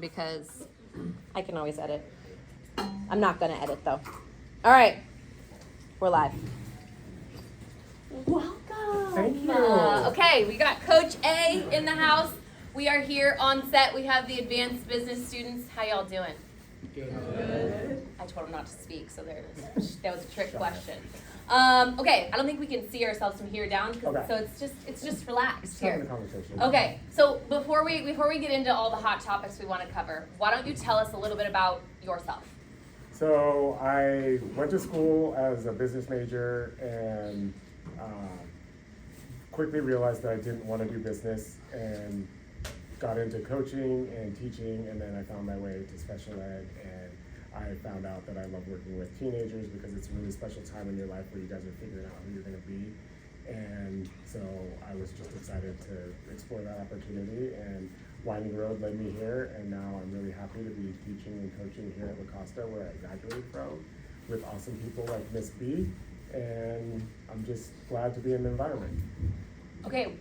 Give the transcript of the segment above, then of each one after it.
because I can always edit. I'm not gonna edit though. All right, we're live. Welcome. Thank you. Okay, we got Coach A in the house. We are here on set. We have the advanced business students. How y'all doing? Good. I told them not to speak, so there it is. That was a trick question. Okay, I don't think we can see ourselves from here down, Okay. so it's just relaxed Having here. a conversation. Okay, so before we get into all the hot topics we want to cover, why don't you tell us a little bit about yourself? So I went to school as a business major and quickly realized that I didn't want to do business and got into coaching and teaching, and then I found my way to special ed, and I found out that I love working with teenagers because it's a really special time in your life where you guys are figuring out who you're going to be. And so I was just excited to explore that opportunity, and Winding Road led me here, and now I'm really happy to be teaching and coaching here at La Costa, where I graduated from, with awesome people like Miss B, and I'm just glad to be in the environment. Okay,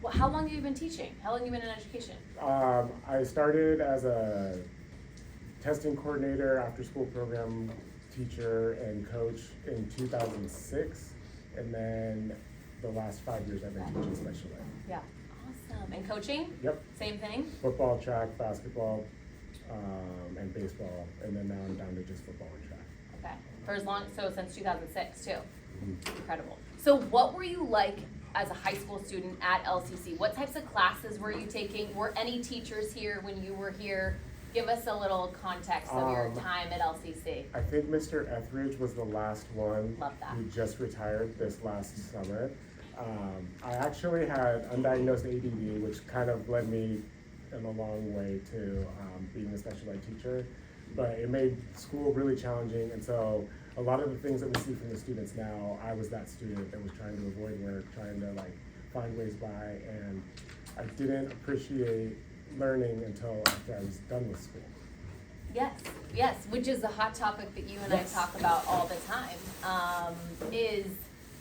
well, how long have you been teaching? How long have you been in education? I started as a testing coordinator, after school program teacher, and coach in 2006, and then the last 5 years I've been teaching special ed. Yeah, awesome. And coaching? Yep. Same thing? Football, track, basketball, and baseball, and then now I'm down to just football and track. Okay, for as long, so since 2006 too. Mhm. Incredible. So what were you like as a high school student at LCC? What types of classes were you taking? Were any teachers here when you were here? Give us a little context of your time at LCC. I think Mr. Etheridge was the last one. Love that. Who just retired this last summer. I actually had undiagnosed ADD, which kind of led me in a long way to being a special ed teacher, but it made school really challenging, and so a lot of the things that we see from the students now, I was that student that was trying to avoid work, trying to find ways by, and I didn't appreciate learning until after I was done with school. Yes, which is a hot topic that you and Yes. I talk about all the time, is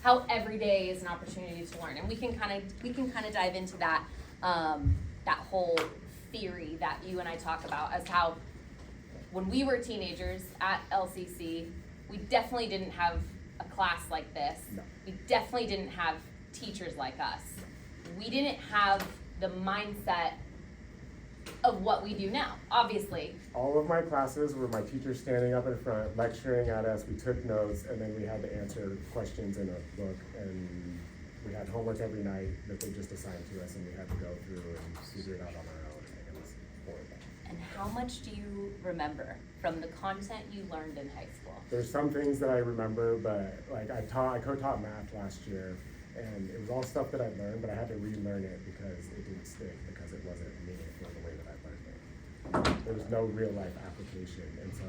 how every day is an opportunity to learn. And we can kind of dive into that, that whole theory that you and I talk about as how when we were teenagers at LCC, we definitely didn't have a class like this. No. We definitely didn't have teachers like us. We didn't have the mindset of what we do now, obviously. All of my classes were my teacher standing up in front, lecturing at us, we took notes, and then we had to answer questions in a book, and we had homework every night that they just assigned to us, and we had to go through and figure it out on our own, and it was horrible. And how much do you remember from the content you learned in high school? There's some things that I remember, but I co-taught math last year, and it was all stuff that I learned, but I had to relearn it because it didn't stick, because it wasn't meaningful the way that I learned it. There was no real life application, and so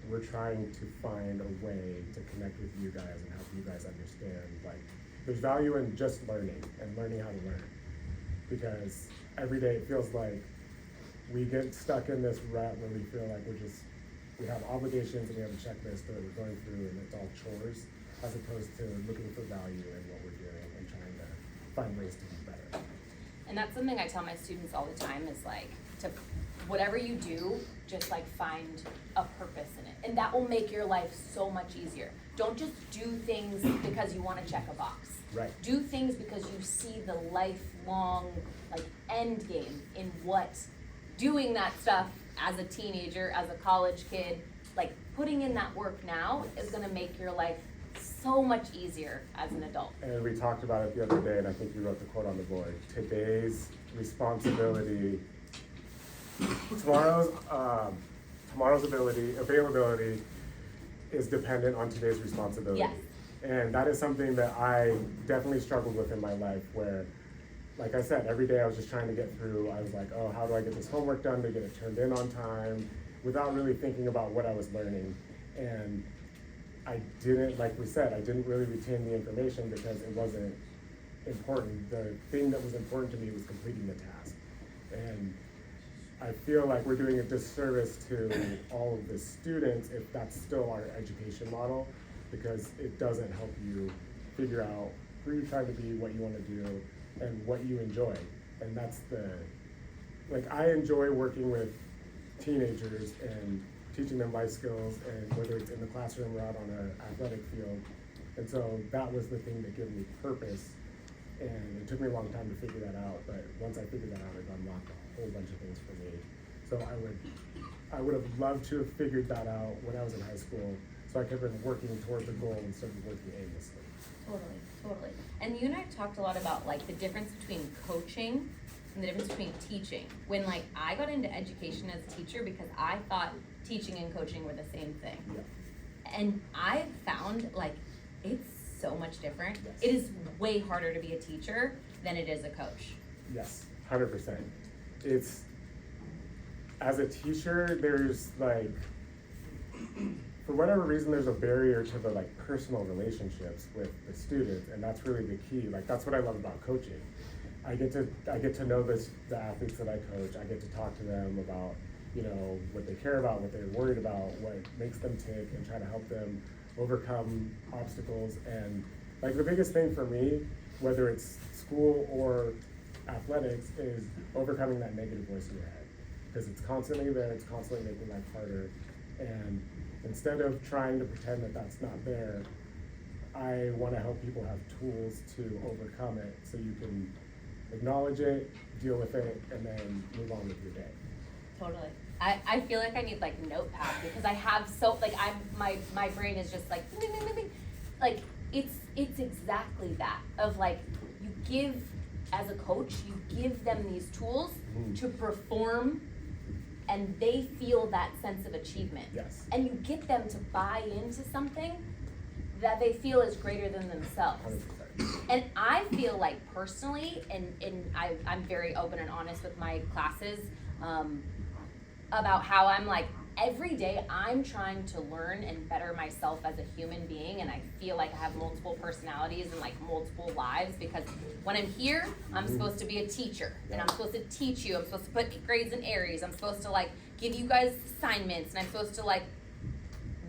we're trying to find a way to connect with you guys and help you guys understand, there's value in just learning and learning how to learn. Because every day it feels like we get stuck in this rut where we feel like we have obligations and we have a checklist that we're going through, and it's all chores, as opposed to looking for value in what we're doing and trying to find ways to be better. And that's something I tell my students all the time is to whatever you do, just find a purpose in it. And that will make your life so much easier. Don't just do things because you want to check a box. Right. Do things because you see the lifelong end game in what doing that stuff as a teenager, as a college kid, putting in that work now is going to make your life so much easier as an adult. And we talked about it the other day, and I think you wrote the quote on the board. Today's responsibility, tomorrow's availability is dependent on today's responsibility. Yes. And that is something that I definitely struggled with in my life, where, like I said, every day I was just trying to get through. I was like, oh, how do I get this homework done to get it turned in on time, without really thinking about what I was learning. And I didn't, like we said, I didn't really retain the information because it wasn't important. The thing that was important to me was completing the task. And I feel like we're doing a disservice to all of the students if that's still our education model, because it doesn't help you figure out who you're trying to be, what you want to do, and what you enjoy. And that's I enjoy working with teenagers and teaching them life skills, and whether it's in the classroom or out on an athletic field. And so that was the thing that gave me purpose. And it took me a long time to figure that out, but once I figured that out, it unlocked a whole bunch of things for me. So I would have loved to have figured that out when I was in high school, so I could have been working towards a goal instead of working aimlessly. Totally. And you and I have talked a lot about like the difference between coaching and the difference between teaching. When like I got into education as a teacher because I thought teaching and coaching were the same thing. Yeah. And I found like it's so much different. Yes. It is way harder to be a teacher than it is a coach. Yes, 100%. It's, as a teacher, there's like, for whatever reason, there's a barrier to the like personal relationships with the students, and that's really the key. Like that's what I love about coaching. I get to know the athletes that I coach. I get to talk to them about, you know, what they care about, what they're worried about, what makes them tick, and try to help them overcome obstacles. And like the biggest thing for me, whether it's school or athletics, is overcoming that negative voice in your head, because it's constantly there, it's constantly making life harder. And instead of trying to pretend that that's not there, I want to help people have tools to overcome it, so you can acknowledge it, deal with it, and then move on with your day. Totally. I feel like I need like notepad because I have so like my brain is just like like it's exactly that of like you give as a coach, you give them these tools to perform, and they feel that sense of achievement. Yes. And you get them to buy into something that they feel is greater than themselves. 100%. And I feel like personally, and I'm very open and honest with my classes, about how I'm like, every day I'm trying to learn and better myself as a human being, and I feel like I have multiple personalities and like multiple lives, because when I'm here, I'm supposed to be a teacher, and I'm supposed to teach you, I'm supposed to put grades in areas, I'm supposed to like give you guys assignments, and I'm supposed to like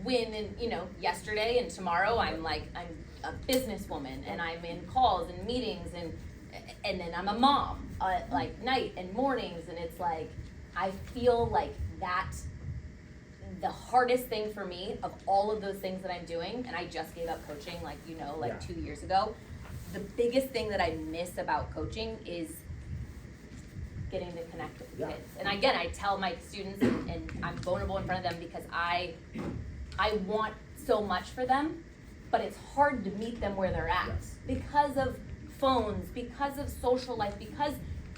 win, and you know, yesterday and tomorrow I'm a businesswoman, and I'm in calls and meetings, and then I'm a mom, like night and mornings, and it's like, I feel like that the hardest thing for me of all of those things that I'm doing, and I just gave up coaching 2 years ago, the biggest thing that I miss about coaching is getting to connect with the kids. And again, I tell my students, and I'm vulnerable in front of them because I want so much for them, but it's hard to meet them where they're at because of phones, because of social life, because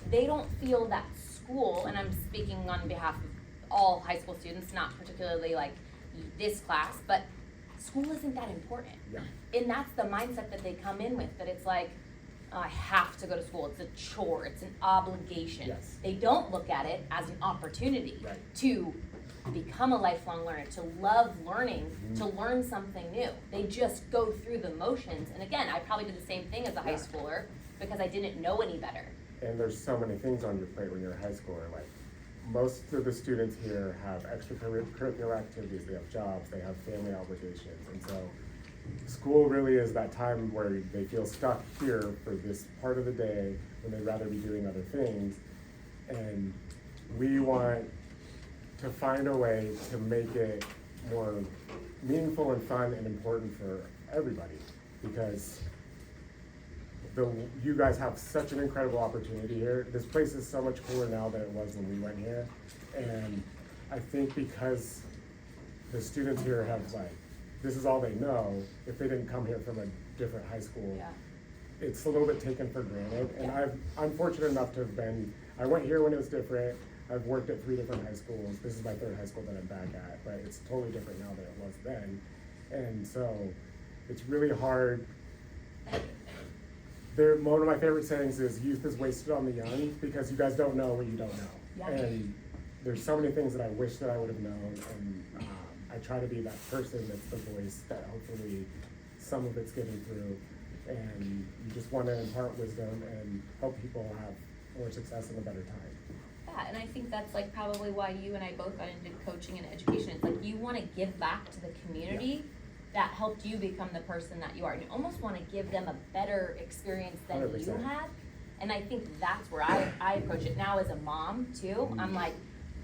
they don't feel that school, and I'm speaking on behalf of all high school students, not particularly like this class, but school isn't that important. Yeah. And that's the mindset that they come in with, that it's like, oh, I have to go to school, it's a chore, it's an obligation. Yes. They don't look at it as an opportunity Right. to become a lifelong learner, to love learning, to learn something new. They just go through the motions. And again, I probably did the same thing as a high schooler because I didn't know any better. And there's so many things on your plate when you're a high schooler. Like, most of the students here have extracurricular activities, they have jobs, they have family obligations. And so school really is that time where they feel stuck here for this part of the day when they'd rather be doing other things. And we want to find a way to make it more meaningful and fun and important for everybody, because you guys have such an incredible opportunity here. This place is so much cooler now than it was when we went here. And I think because the students here have this is all they know, if they didn't come here from a different high school, it's a little bit taken for granted. And I'm fortunate enough to have I went here when it was different. I've worked at 3 different high schools. This is my 3rd high school that I'm back at, but it's totally different now than it was then. And so it's really hard. One of my favorite sayings is, youth is wasted on the young, because you guys don't know what you don't know. Yeah. And there's so many things that I wish that I would have known, and I try to be that person that's the voice that hopefully some of it's getting through. And you just want to impart wisdom and help people have more success and a better time. Yeah, and I think that's like probably why you and I both got into coaching and education. It's like you want to give back to the community that helped you become the person that you are. And you almost want to give them a better experience than 100%. you had. And I think that's where I approach it now as a mom too. I'm like,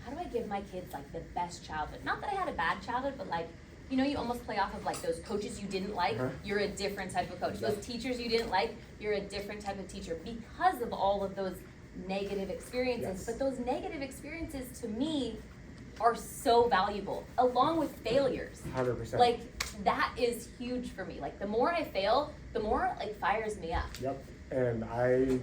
how do I give my kids like the best childhood? Not that I had a bad childhood, but like, you know, you almost play off of like those coaches you didn't like, you're a different type of coach. Those teachers you didn't like, you're a different type of teacher because of all of those negative experiences. Yes. But those negative experiences to me are so valuable, along with failures. 100%. Like, that is huge for me. Like, the more I fail, the more it like fires me up. Yep, and I,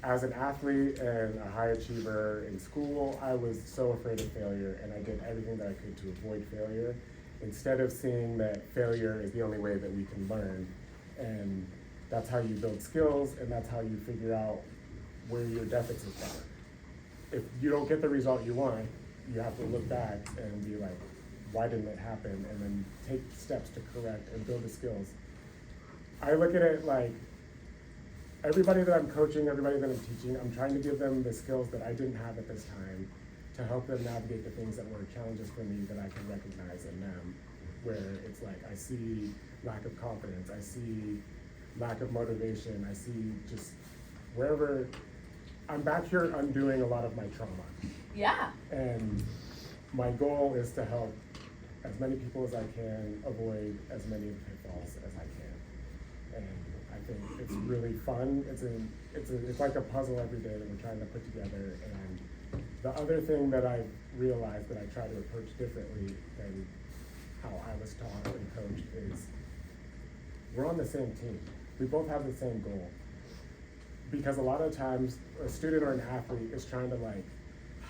as an athlete and a high achiever in school, I was so afraid of failure, and I did everything that I could to avoid failure, instead of seeing that failure is the only way that we can learn, and that's how you build skills, and that's how you figure out where your deficits are. If you don't get the result you want, you have to look back and be like, why didn't it happen? And then take steps to correct and build the skills. I look at it like, everybody that I'm coaching, everybody that I'm teaching, I'm trying to give them the skills that I didn't have at this time to help them navigate the things that were challenges for me that I can recognize in them, where it's like, I see lack of confidence, I see lack of motivation, I see just wherever, I'm back here undoing a lot of my trauma. Yeah. And my goal is to help as many people as I can avoid as many pitfalls as I can. And I think it's really fun. It's like a puzzle every day that we're trying to put together. And the other thing that I've realized that I try to approach differently than how I was taught and coached is we're on the same team. We both have the same goal. Because a lot of times a student or an athlete is trying to like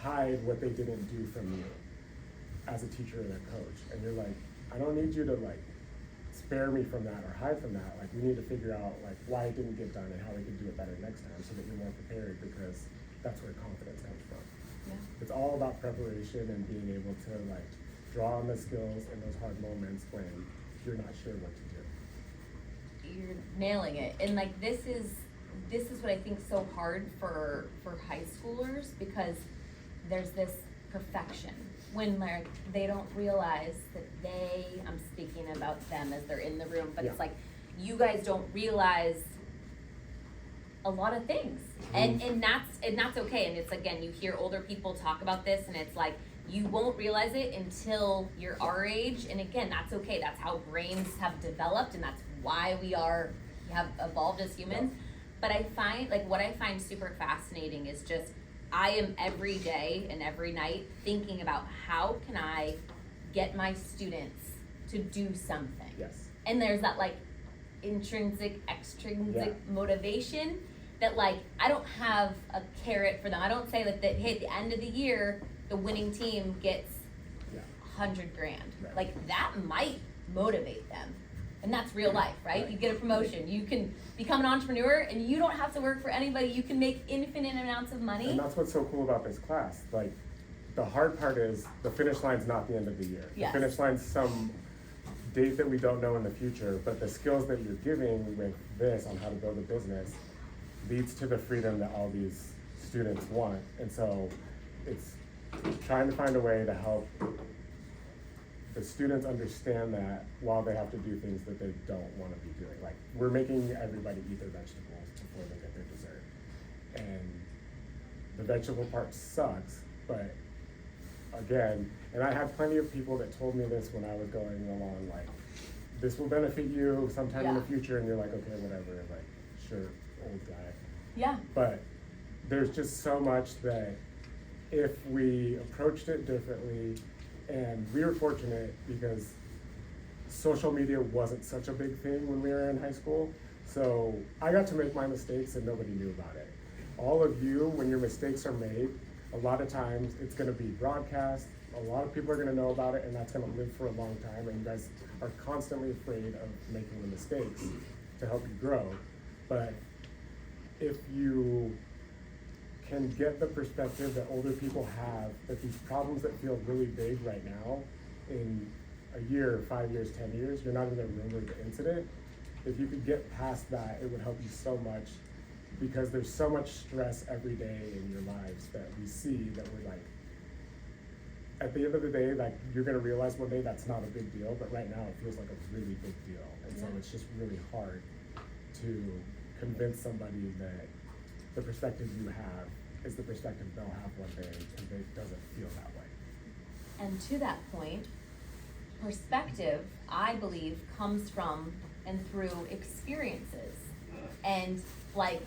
hide what they didn't do from you as a teacher and a coach. And you're like, I don't need you to like spare me from that or hide from that. Like, we need to figure out like why it didn't get done and how we can do it better next time so that you're more prepared, because that's where confidence comes from. Yeah. It's all about preparation and being able to like draw on the skills in those hard moments when you're not sure what to do. You're nailing it. And like, this is what I think is so hard for high schoolers, because there's this perfection when like they don't realize that I'm speaking about them as they're in the room, but it's like, you guys don't realize a lot of things. And that's okay. And it's, again, you hear older people talk about this and it's like, you won't realize it until you're our age. And again, that's okay. That's how brains have developed, and that's why we have evolved as humans. But I find, like, what I find super fascinating is just, I am every day and every night thinking about how can I get my students to do something. Yes. And there's that like intrinsic, extrinsic motivation that like, I don't have a carrot for them. I don't say that, hey, at the end of the year, the winning team gets $100,000. Right. Like, that might motivate them. And that's real life, right? You get a promotion, you can become an entrepreneur, and you don't have to work for anybody. You can make infinite amounts of money. And that's what's so cool about this class. Like, the hard part is the finish line's not the end of the year. Yes. The finish line's some date that we don't know in the future, but the skills that you're giving with this on how to build a business leads to the freedom that all these students want. And so it's trying to find a way to help the students understand that while they have to do things that they don't want to be doing. Like, we're making everybody eat their vegetables before they get their dessert. And the vegetable part sucks, but again, and I had plenty of people that told me this when I was going along, like, this will benefit you sometime in the future, and you're like, okay, whatever, like, sure, old guy. Yeah. But there's just so much that if we approached it differently, and we were fortunate because social media wasn't such a big thing when we were in high school, so I got to make my mistakes and nobody knew about it. All of you, when your mistakes are made, a lot of times it's gonna be broadcast, a lot of people are gonna know about it, and that's gonna live for a long time, and you guys are constantly afraid of making the mistakes to help you grow. But if you can get the perspective that older people have, that these problems that feel really big right now, in a year, 5 years, 10 years, you're not gonna remember the incident. If you could get past that, it would help you so much, because there's so much stress every day in your lives that we see that we're like, at the end of the day, like, you're gonna realize one day that's not a big deal, but right now it feels like a really big deal. And so it's just really hard to convince somebody that the perspective you have is the perspective they'll have one day, because it doesn't feel that way. And to that point, perspective, I believe, comes from and through experiences. And like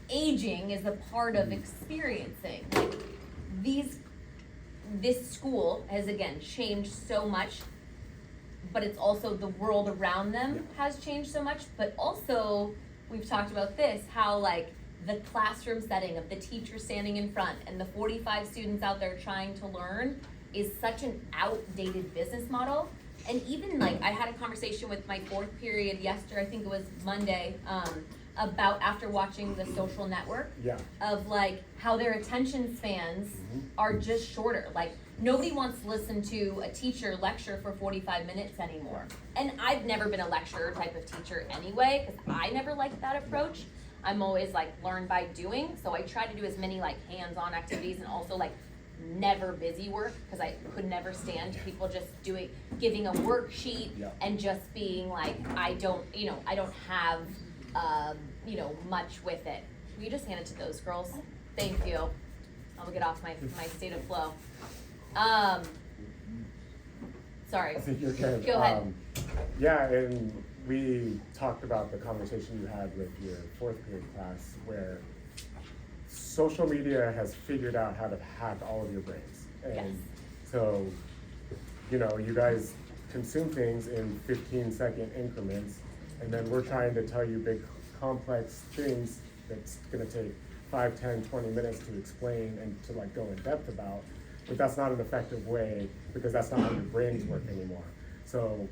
aging is a part of experiencing. Like this school has again changed so much, but it's also the world around them has changed so much. But also, we've talked about this, how like the classroom setting of the teacher standing in front and the 45 students out there trying to learn is such an outdated business model. And even like, I had a conversation with my fourth period yesterday, I think it was Monday, about after watching The Social Network, of like how their attention spans are just shorter. Like nobody wants to listen to a teacher lecture for 45 minutes anymore. And I've never been a lecturer type of teacher anyway, because I never liked that approach. I'm always like learn by doing. So I try to do as many like hands-on activities and also like never busy work, because I could never stand people just giving a worksheet and just being like, I don't have much with it. Will you just hand it to those girls? Thank you. I'll get off my state of flow. Sorry. I think you're good. Go ahead. Yeah, and we talked about the conversation you had with your fourth period class where social media has figured out how to hack all of your brains. And so, you guys consume things in 15-second increments, and then we're trying to tell you big complex things that's gonna take 5, 10, 20 minutes to explain and to like go in depth about, but that's not an effective way because that's not how your brains work anymore. So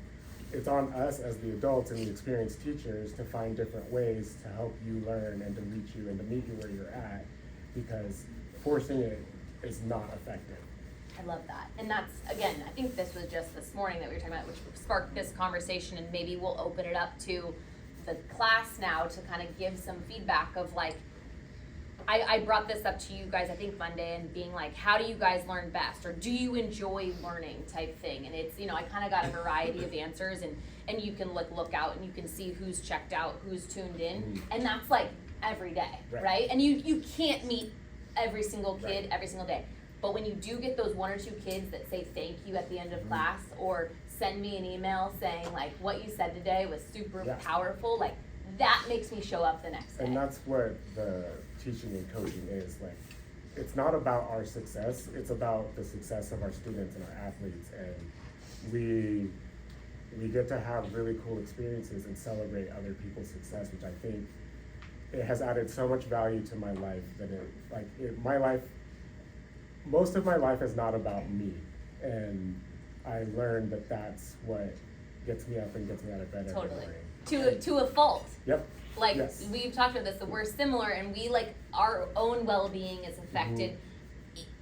it's on us as the adults and the experienced teachers to find different ways to help you learn and to reach you and to meet you where you're at, because forcing it is not effective. I love that. And that's, again, I think this was just this morning that we were talking about, which sparked this conversation, and maybe we'll open it up to the class now to kind of give some feedback of like, I brought this up to you guys, I think Monday, and being like, how do you guys learn best? Or do you enjoy learning type thing? And it's, I kind of got a variety of answers, and you can look out and you can see who's checked out, who's tuned in. And that's like every day, right? And you can't meet every single kid every single day. But when you do get those 1 or 2 kids that say thank you at the end of class, or send me an email saying like, what you said today was super powerful, like that makes me show up the next day. And that's what the teaching and coaching is. Like, it's not about our success, it's about the success of our students and our athletes. And we get to have really cool experiences and celebrate other people's success, which I think it has added so much value to my life that my life, most of my life is not about me. And I learned that that's what gets me up and gets me out of bed every morning. To a fault. Yep. Like, we've talked about this, that we're similar, and we, like, our own well-being is affected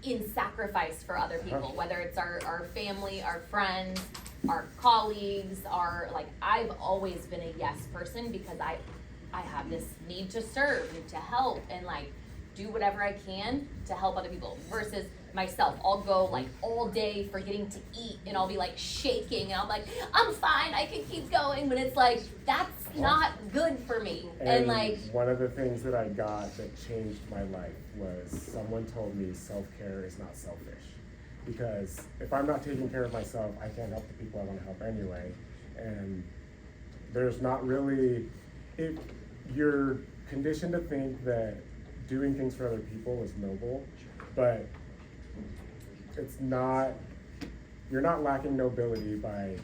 in sacrifice for other people, whether it's our family, our friends, our colleagues, I've always been a yes person because I have this need to serve and to help and, like, do whatever I can to help other people, versus myself. I'll go like all day forgetting to eat, and I'll be like shaking, and I'm like, I'm fine, I can keep going, but it's like, that's not good for me. And like, one of the things that I got that changed my life was someone told me self-care is not selfish. Because if I'm not taking care of myself, I can't help the people I want to help anyway. And there's not really, you're conditioned to think that doing things for other people is noble, but it's not, you're not lacking nobility by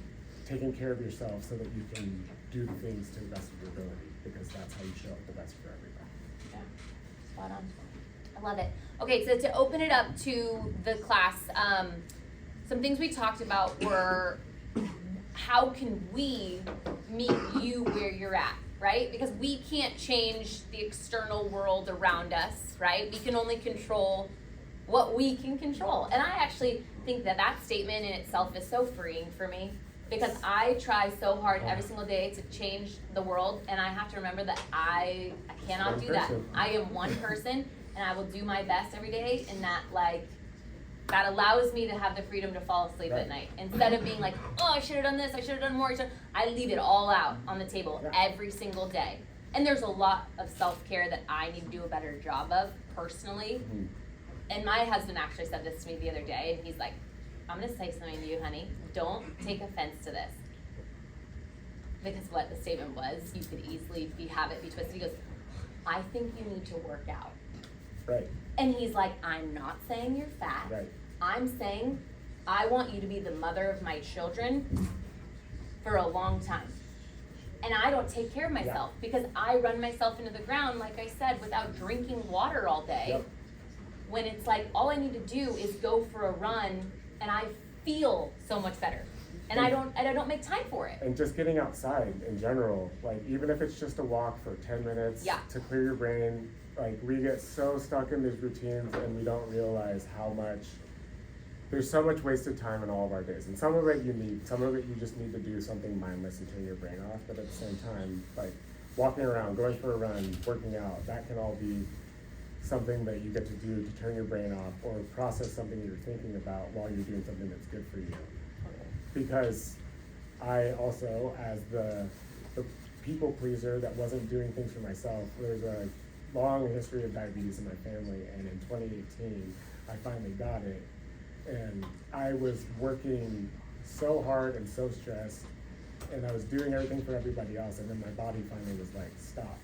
taking care of yourself so that you can do things to the best of your ability, because that's how you show up the best for everybody. Yeah, spot on. I love it. Okay, so to open it up to the class, some things we talked about were how can we meet you where you're at, right? Because we can't change the external world around us, right? We can only control what we can control. And I actually think that statement in itself is so freeing for me, because I try so hard every single day to change the world, and I have to remember that I cannot do that. I am one person, and I will do my best every day, and that allows me to have the freedom to fall asleep at night. Instead of being like, oh, I should have done this, I should have done more, I leave it all out on the table every single day. And there's a lot of self-care that I need to do a better job of personally. And my husband actually said this to me the other day, and he's like, I'm gonna say something to you, honey. Don't take offense to this. Because what the statement was, you could easily have it be twisted. He goes, I think you need to work out. Right. And he's like, I'm not saying you're fat. Right. I'm saying I want you to be the mother of my children for a long time. And I don't take care of myself because I run myself into the ground, like I said, without drinking water all day. Yep. When it's like, all I need to do is go for a run and I feel so much better. And I don't make time for it. And just getting outside in general, like even if it's just a walk for 10 minutes to clear your brain, like we get so stuck in these routines and we don't realize how much, there's so much wasted time in all of our days. And some of it you need, some of it you just need to do something mindless and turn your brain off. But at the same time, like walking around, going for a run, working out, that can all be something that you get to do to turn your brain off or process something you're thinking about while you're doing something that's good for you. Because I also, as the people pleaser that wasn't doing things for myself, there's a long history of diabetes in my family, and in 2018, I finally got it. And I was working so hard and so stressed, and I was doing everything for everybody else, and then my body finally was like, stop.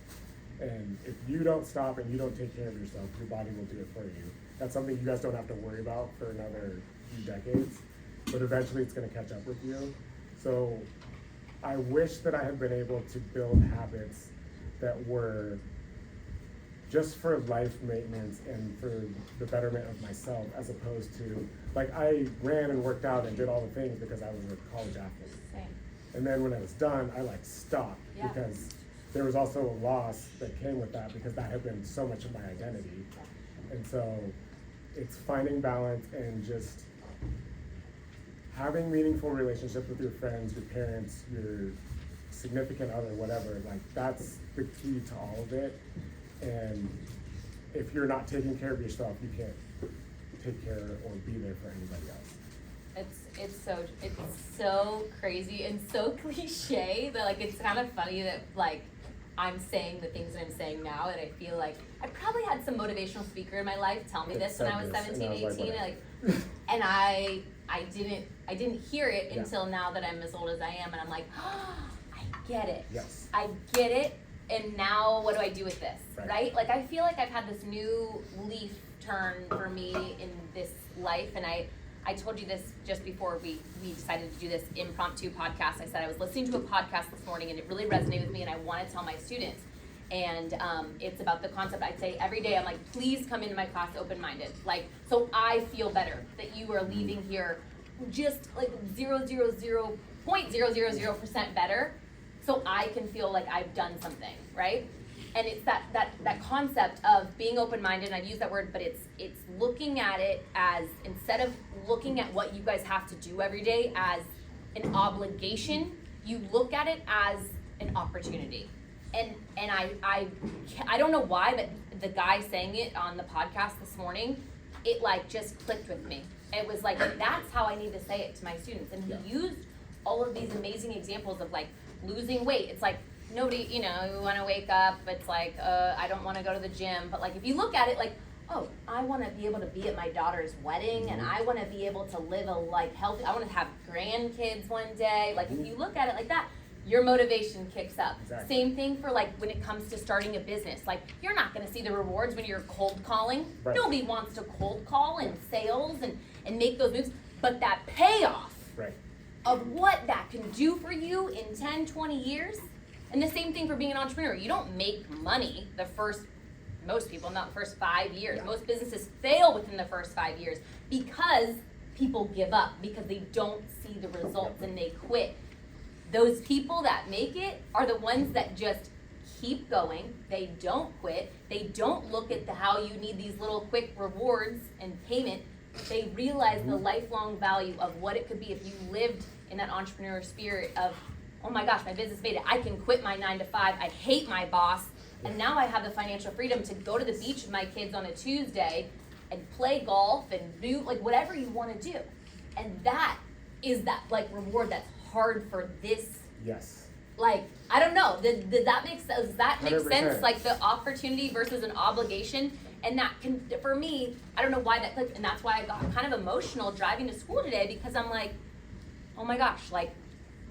And if you don't stop and you don't take care of yourself, your body will do it for you. That's something you guys don't have to worry about for another few decades. But eventually it's going to catch up with you. So I wish that I had been able to build habits that were just for life maintenance and for the betterment of myself, as opposed to, like, I ran and worked out and did all the things because I was a college athlete. Same. And then when I was done, I like stopped because there was also a loss that came with that because that had been so much of my identity. And so it's finding balance and just having meaningful relationships with your friends, your parents, your significant other, whatever, like that's the key to all of it. And if you're not taking care of yourself, you can't take care or be there for anybody else. It's so crazy and so cliche that like it's kind of funny that like I'm saying the things that I'm saying now, that I feel like I probably had some motivational speaker in my life tell me this when I was 17, 18, and I didn't hear it until now that I'm as old as I am, and I'm like, oh, I get it. Yes. I get it, and now what do I do with this, right? Like I feel like I've had this new leaf turn for me in this life, and I told you this just before we decided to do this impromptu podcast. I said I was listening to a podcast this morning and it really resonated with me and I want to tell my students. And it's about the concept. I'd say every day I'm like, please come into my class open-minded. Like, so I feel better that you are leaving here just like 0.000% better, so I can feel like I've done something, right? And it's that concept of being open-minded, and I've used that word, but it's looking at it as, instead of looking at what you guys have to do every day as an obligation, you look at it as an opportunity. And I don't know why, but the guy saying it on the podcast this morning, it like just clicked with me. It was like, that's how I need to say it to my students. And he used all of these amazing examples of like losing weight. It's like, nobody, you want to wake up, it's like, I don't want to go to the gym. But like, if you look at it like, oh, I want to be able to be at my daughter's wedding, and I want to be able to live a like healthy, I want to have grandkids one day. Like, if you look at it like that, your motivation kicks up. Exactly. Same thing for like when it comes to starting a business. Like, you're not going to see the rewards when you're cold calling. Right. Nobody wants to cold call and sales and make those moves. But that payoff of what that can do for you in 10, 20 years, and the same thing for being an entrepreneur. You don't make money most people, not the first 5 years. Yeah. Most businesses fail within the first 5 years because people give up, because they don't see the results and they quit. Those people that make it are the ones that just keep going. They don't quit. They don't look at how you need these little quick rewards and payment. They realize the lifelong value of what it could be if you lived in that entrepreneur spirit of, oh my gosh, my business made it. I can quit my 9 to 5. I hate my boss. And now I have the financial freedom to go to the beach with my kids on a Tuesday and play golf and do like whatever you want to do. And that is that like reward that's hard for this. Yes. Like, I don't know. Did that make sense? Does that make 100%. sense? Like the opportunity versus an obligation. And that can, for me, I don't know why that clicked, and that's why I got kind of emotional driving to school today, because I'm like, oh my gosh, like,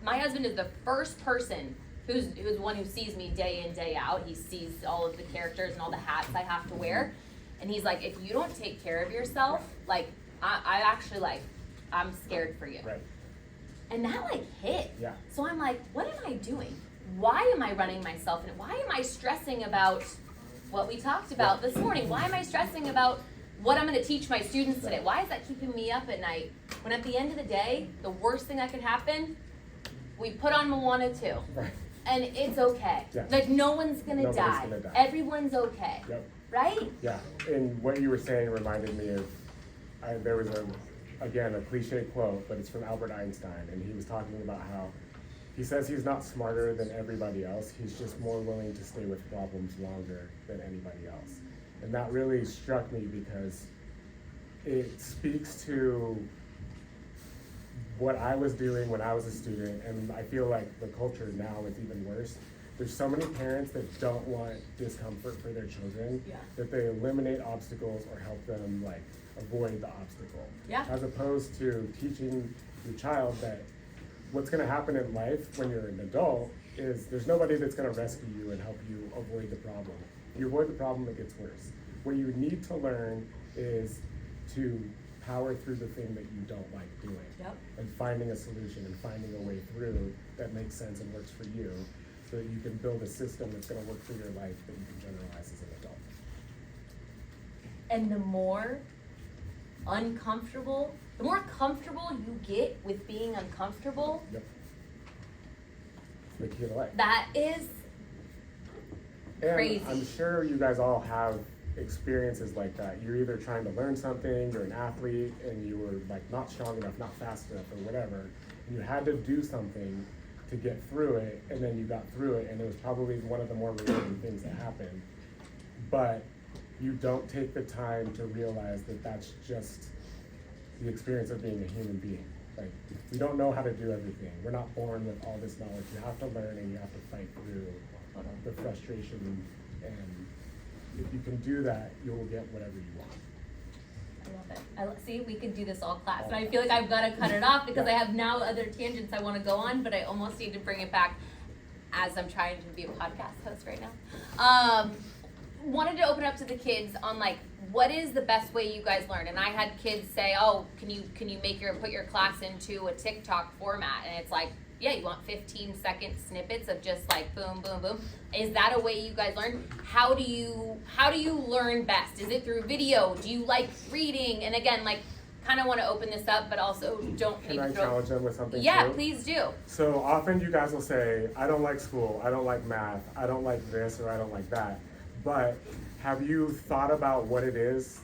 my husband is the first person who's the one who sees me day in, day out. He sees all of the characters and all the hats I have to wear. And he's like, if you don't take care of yourself, like, I actually, like, I'm scared for you. Right. And that, like, hit. Yeah. So I'm like, what am I doing? Why am I running myself? And why am I stressing about what we talked about this morning? Why am I stressing about what I'm going to teach my students today? Why is that keeping me up at night? When at the end of the day, the worst thing that could happen, we put on Moana 2. Right. And it's okay. Yeah. Like, no one's gonna Nobody's die. gonna die. Everyone's okay. Yep. Right? Yeah, and what you were saying reminded me of, there was a cliche quote, but it's from Albert Einstein, and he was talking about how he says he's not smarter than everybody else, he's just more willing to stay with problems longer than anybody else. And that really struck me because it speaks to what I was doing when I was a student, and I feel like the culture now is even worse. There's so many parents that don't want discomfort for their children, Yeah. that they eliminate obstacles or help them like avoid the obstacle. Yeah. As opposed to teaching your child that what's gonna happen in life when you're an adult is there's nobody that's gonna rescue you and help you avoid the problem. If you avoid the problem, it gets worse. What you need to learn is to power through the thing that you don't like doing. Yep. And finding a solution and finding a way through that makes sense and works for you, so that you can build a system that's gonna work for your life that you can generalize as an adult. And the more comfortable you get with being uncomfortable, Yep. It's the key to life. that is And crazy. I'm sure you guys all have experiences like that. You're either trying to learn something, you're an athlete, and you were like not strong enough, not fast enough, or whatever, and you had to do something to get through it, and then you got through it, and it was probably one of the more rewarding things that happened. But you don't take the time to realize that that's just the experience of being a human being. Like, we don't know how to do everything. We're not born with all this knowledge. You have to learn, and you have to fight through the frustration, and if you can do that, you will get whatever you want. I love it. See, we could do this all class, and I feel like I've got to cut it off because I have now other tangents I want to go on, but I almost need to bring it back as I'm trying to be a podcast host right now. Wanted to open up to the kids on like, what is the best way you guys learn? And I had kids say, oh, can you put your class into a TikTok format? And it's like, yeah, you want 15-second snippets of just like boom, boom, boom. Is that a way you guys learn? How do you learn best? Is it through video? Do you like reading? And again, like, kind of want to open this up, but also don't Can I challenge them with something Yeah, too? please do. So often you guys will say, I don't like school, I don't like math, I don't like this, or I don't like that. But have you thought about what it is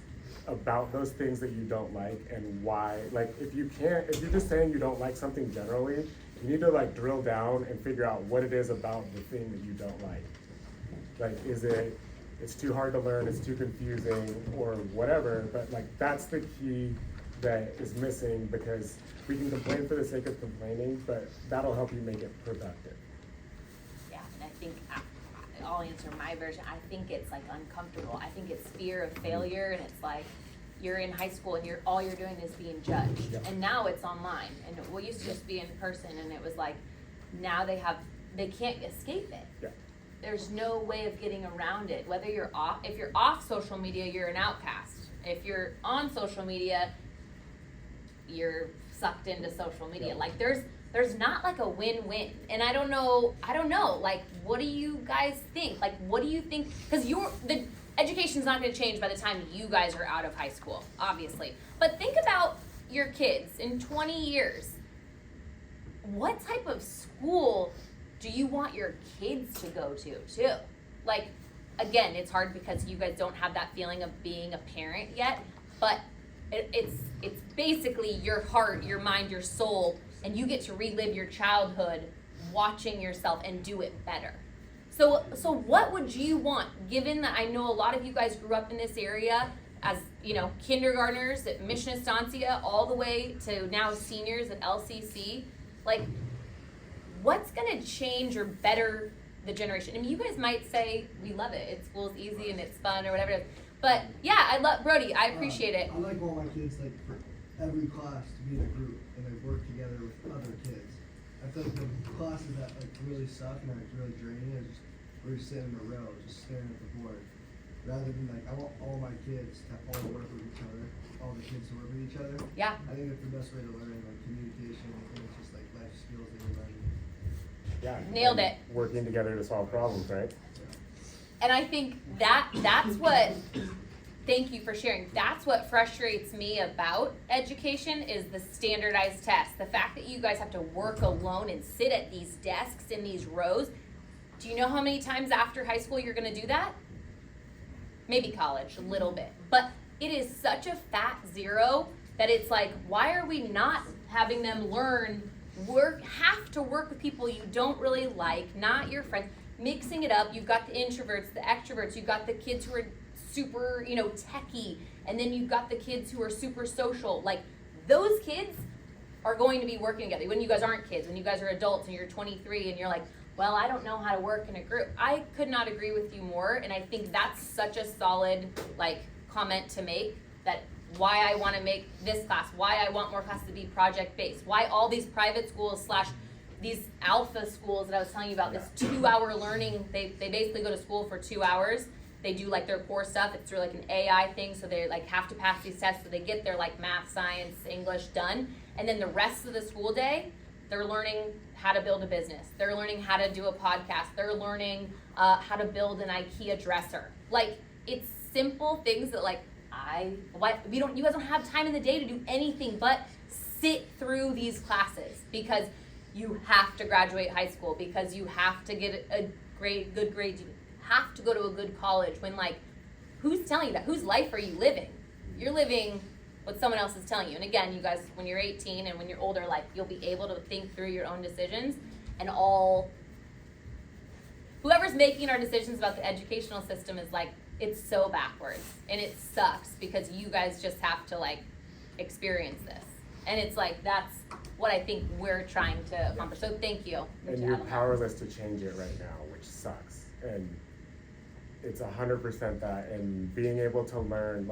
about those things that you don't like and why? Like, if you're just saying you don't like something generally, you need to like drill down and figure out what it is about the thing that you don't like. Like, it's too hard to learn, it's too confusing, or whatever, but like that's the key that is missing, because we can complain for the sake of complaining, but that'll help you make it productive. Yeah, and I think I'll answer my version. I think it's like uncomfortable. I think it's fear of failure, and it's like you're in high school and all you're doing is being judged. Yeah. And now it's online, and we used to just be in person, and it was like now they can't escape it. Yeah. There's no way of getting around it. Whether if you're off social media, you're an outcast. If you're on social media, you're sucked into social media. Yeah. Like there's not like a win-win. And I don't know, like, what do you guys think? Like, what do you think? Because the education's not going to change by the time you guys are out of high school, obviously. But think about your kids in 20 years. What type of school do you want your kids to go to, too? Like, again, it's hard because you guys don't have that feeling of being a parent yet, but it's basically your heart, your mind, your soul, and you get to relive your childhood watching yourself and do it better. So what would you want, given that I know a lot of you guys grew up in this area as, kindergartners at Mission Estancia all the way to now seniors at LCC, like, what's going to change or better the generation? I mean, you guys might say, we love it. School's easy and it's fun or whatever it is. But yeah, I love Brody. I appreciate it. I like all my kids, like, for every class to be in a group and they work together with other kids. I feel like the classes that like really suck and are like really draining is just we're just sitting in a row, just staring at the board. Rather than like, I want all my kids to all work with each other, all the kids to work with each other. Yeah. I think that's the best way to learn, like communication, and it's just like life skills that you're learning. Yeah. Nailed and it. Working together to solve problems, right? And I think that's what, thank you for sharing. That's what frustrates me about education is the standardized tests. The fact that you guys have to work alone and sit at these desks in these rows. Do you know how many times after high school you're going to do that? Maybe college, a little bit. But it is such a fat zero that it's like, why are we not having them have to work with people you don't really like, not your friends, mixing it up. You've got the introverts, the extroverts, you've got the kids who are super, techie, and then you've got the kids who are super social. Like, those kids are going to be working together. When you guys aren't kids, when you guys are adults and you're 23 and you're like, well, I don't know how to work in a group. I could not agree with you more, and I think that's such a solid, comment to make, that why I want to make this class, why I want more classes to be project-based, why all these private schools / these alpha schools that I was telling you about, this 2-hour learning, they basically go to school for 2 hours. They do their core stuff. It's through an AI thing, so they have to pass these tests, so they get their math, science, English done. And then the rest of the school day, they're learning how to build a business. They're learning how to do a podcast. They're learning how to build an IKEA dresser. It's simple things that you guys don't have time in the day to do anything but sit through these classes, because you have to graduate high school, because you have to get a good grade, you have to go to a good college. When who's telling you that? Whose life are you living? You're living what someone else is telling you. And again, you guys, when you're 18 and when you're older, you'll be able to think through your own decisions, and whoever's making our decisions about the educational system is it's so backwards, and it sucks because you guys just have to experience this. And it's that's what I think we're trying to accomplish. So thank you. And you're powerless to change it right now, which sucks. And it's 100% that. And being able to learn,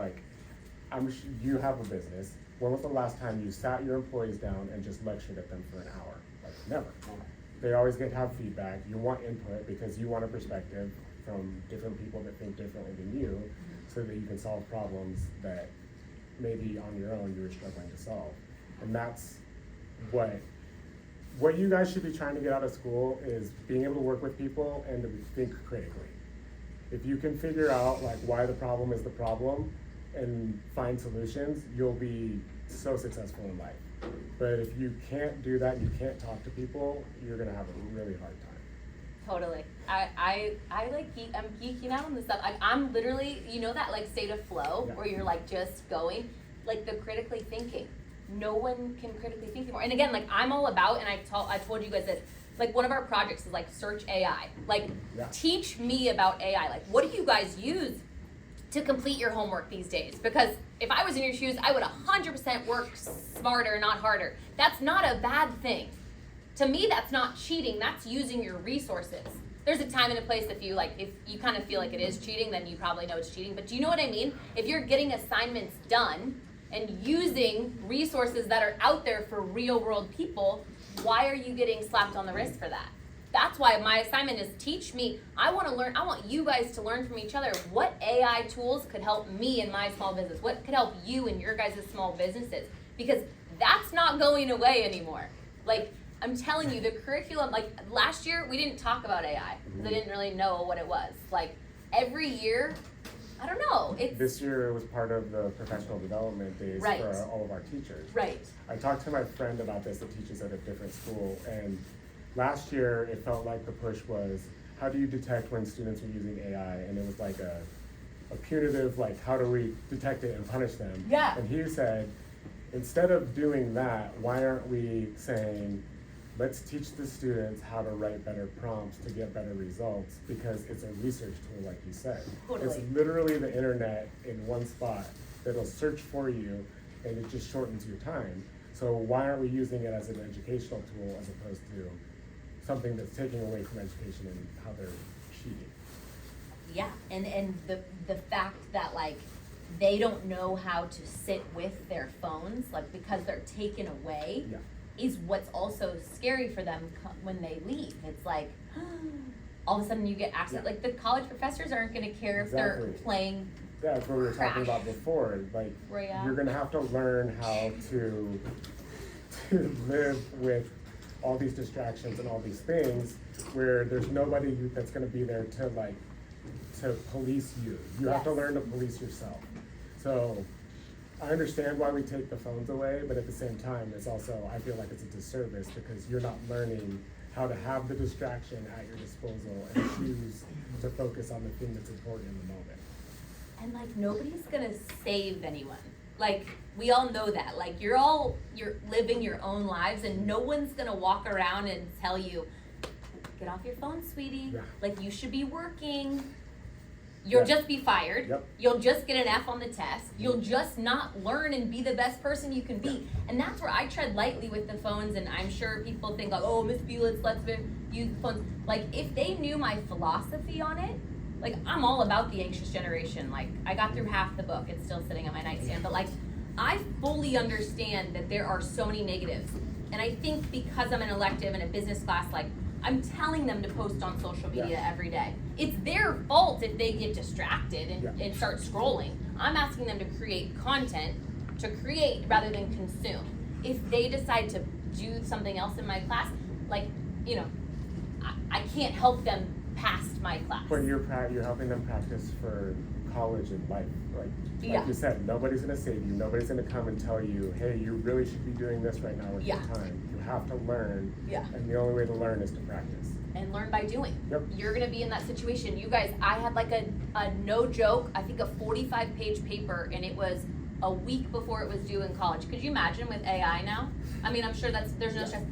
you have a business. When was the last time you sat your employees down and just lectured at them for an hour? Never. They always get to have feedback. You want input because you want a perspective from different people that think differently than you, so that you can solve problems that maybe on your own you were struggling to solve. And that's what you guys should be trying to get out of school, is being able to work with people and to think critically. If you can figure out why the problem is the problem and find solutions, you'll be so successful in life. But if you can't do that, and you can't talk to people, you're gonna have a really hard time. Totally. I'm geeking out on this stuff. I'm literally, that state of flow where you're just going, the critically thinking. No one can critically think anymore. And again, I I'm all about, and I told you guys this, one of our projects is search AI. Teach me about AI. What do you guys use to complete your homework these days? Because if I was in your shoes, I would 100% work smarter, not harder. That's not a bad thing. To me, that's not cheating. That's using your resources. There's a time and a place if you kind of feel like it is cheating, then you probably know it's cheating. But do you know what I mean? If you're getting assignments done and using resources that are out there for real world people, why are you getting slapped on the wrist for that? That's why my assignment is teach me. I want you guys to learn from each other what AI tools could help me in my small business, what could help you in your guys' small businesses, because that's not going away anymore. I'm telling you, the curriculum, last year we didn't talk about AI because I didn't really know what it was. Every year, I don't know. This year it was part of the professional development days for all of our teachers. Right. I talked to my friend about this that teaches at a different school, and last year it felt like the push was, how do you detect when students are using AI? And it was a punitive, how do we detect it and punish them? Yeah. And he said, instead of doing that, why aren't we saying, let's teach the students how to write better prompts to get better results, because it's a research tool, like you said. Totally. It's literally the internet in one spot that'll search for you, and it just shortens your time. So why aren't we using it as an educational tool as opposed to something that's taking away from education and how they're cheating? Yeah, and the fact that like they don't know how to sit with their phones, like because they're taken away, Yeah. is what's also scary for them when they leave. It's like all of a sudden you get access. Yeah. Like the college professors aren't going to care if they're Exactly. playing. Yeah, that's what we were talking Crash. about before. Like, Right, yeah. you're gonna have to learn how to live with all these distractions and all these things, where there's nobody that's gonna be there to police you. You have to Yes. learn to police yourself. So, I understand why we take the phones away, but at the same time, it's also, I feel like it's a disservice because you're not learning how to have the distraction at your disposal and choose to focus on the thing that's important in the moment. And like nobody's gonna save anyone. Like we all know that. Like you're living your own lives, and no one's gonna walk around and tell you, get off your phone, sweetie. Yeah. Like you should be working. You'll Yeah. just be fired. Yep. You'll just get an F on the test. You'll just not learn and be the best person you can be. Yeah. And that's where I tread lightly with the phones. And I'm sure people think like, oh, Miss Belitz, let's use the phones. Like if they knew my philosophy on it, like I'm all about the anxious generation. Like I got through half the book. It's still sitting on my nightstand. But like I fully understand that there are so many negatives. And I think because I'm an elective in a business class, like I'm telling them to post on social media Yeah. every day. It's their fault if they get distracted and, Yeah. and start scrolling. I'm asking them to create content, to create rather than consume. If they decide to do something else in my class, like, you know, I can't help them past my class. But you're helping them practice for college and life. Like Yeah. you said, nobody's gonna save you. Nobody's gonna come and tell you, hey, you really should be doing this right now with Yeah. your time. You have to learn. Yeah. And the only way to learn is to practice. And learn by doing. Yep. You're gonna be in that situation. You guys, I had like a no joke, I think a 45-page paper, and it was a week before it was due in college. Could you imagine with AI now? I mean, I'm sure there's no Yeah. stress.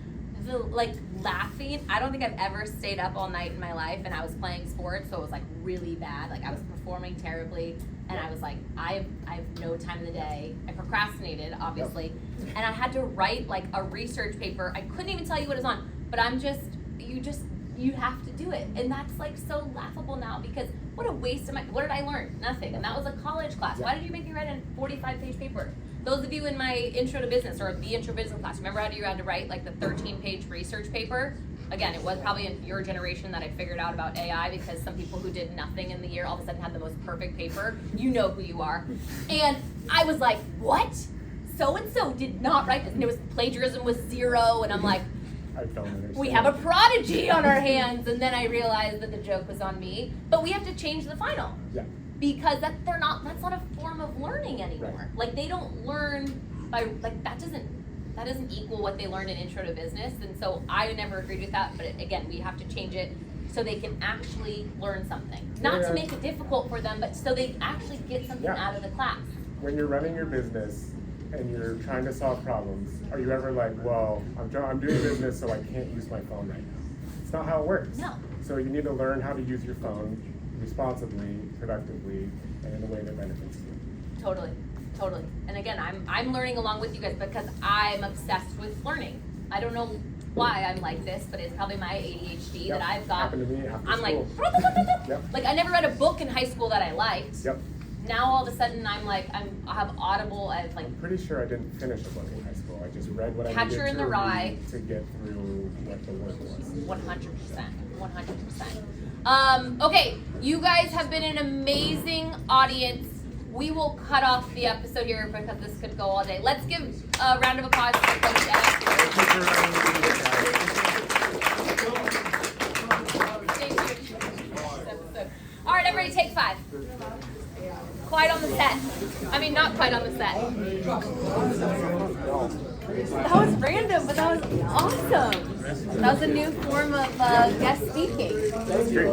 Like laughing, I don't think I've ever stayed up all night in my life, and I was playing sports, so it was like really bad. Like I was performing terribly, and I was like, I have no time in the day. I procrastinated, obviously, and I had to write like a research paper. I couldn't even tell you what it was on, but you have to do it, and that's like so laughable now because what a waste of what did I learn? Nothing, and that was a college class. Why did you make me write a 45-page paper? Those of you in my intro to business or the intro business class, remember how you had to write like the 13-page research paper? Again, it was probably in your generation that I figured out about AI because some people who did nothing in the year all of a sudden had the most perfect paper. You know who you are. And I was like, what? So-and-so did not write this. And it was plagiarism was 0. And I'm like, I don't understand. we have a prodigy on our hands. And then I realized that the joke was on me. But we have to change the final. Yeah. Because that's not a form of learning anymore. Right. Like they don't learn by like that doesn't equal what they learned in intro to business, and so I never agreed with that. But again, we have to change it so they can actually learn something, not Yeah. to make it difficult for them, but so they actually get something Yeah. out of the class. When you're running your business and you're trying to solve problems, are you ever like, well, I'm doing business, so I can't use my phone right now? It's not how it works. No. So you need to learn how to use your phone responsibly, productively, and in a way that benefits you. Totally. And again, I'm learning along with you guys because I'm obsessed with learning. I don't know why I'm like this, but it's probably my ADHD Yep. that I've got. Happened to me after I'm school. like, Yep. like I never read a book in high school that I liked. Yep. Now all of a sudden I have Audible. I've like I'm pretty sure I didn't finish a book in high school. I just read what I Catcher needed in to the Rye. read to get through what the work was. 100%. Okay, you guys have been an amazing audience. We will cut off the episode here because this could go all day. Let's give a round of applause for Coach Ed. Stay tuned. All right, everybody, take 5. Quiet on the set. I mean, not quiet on the set. That was random, but that was awesome. That was a new form of guest speaking. That's great.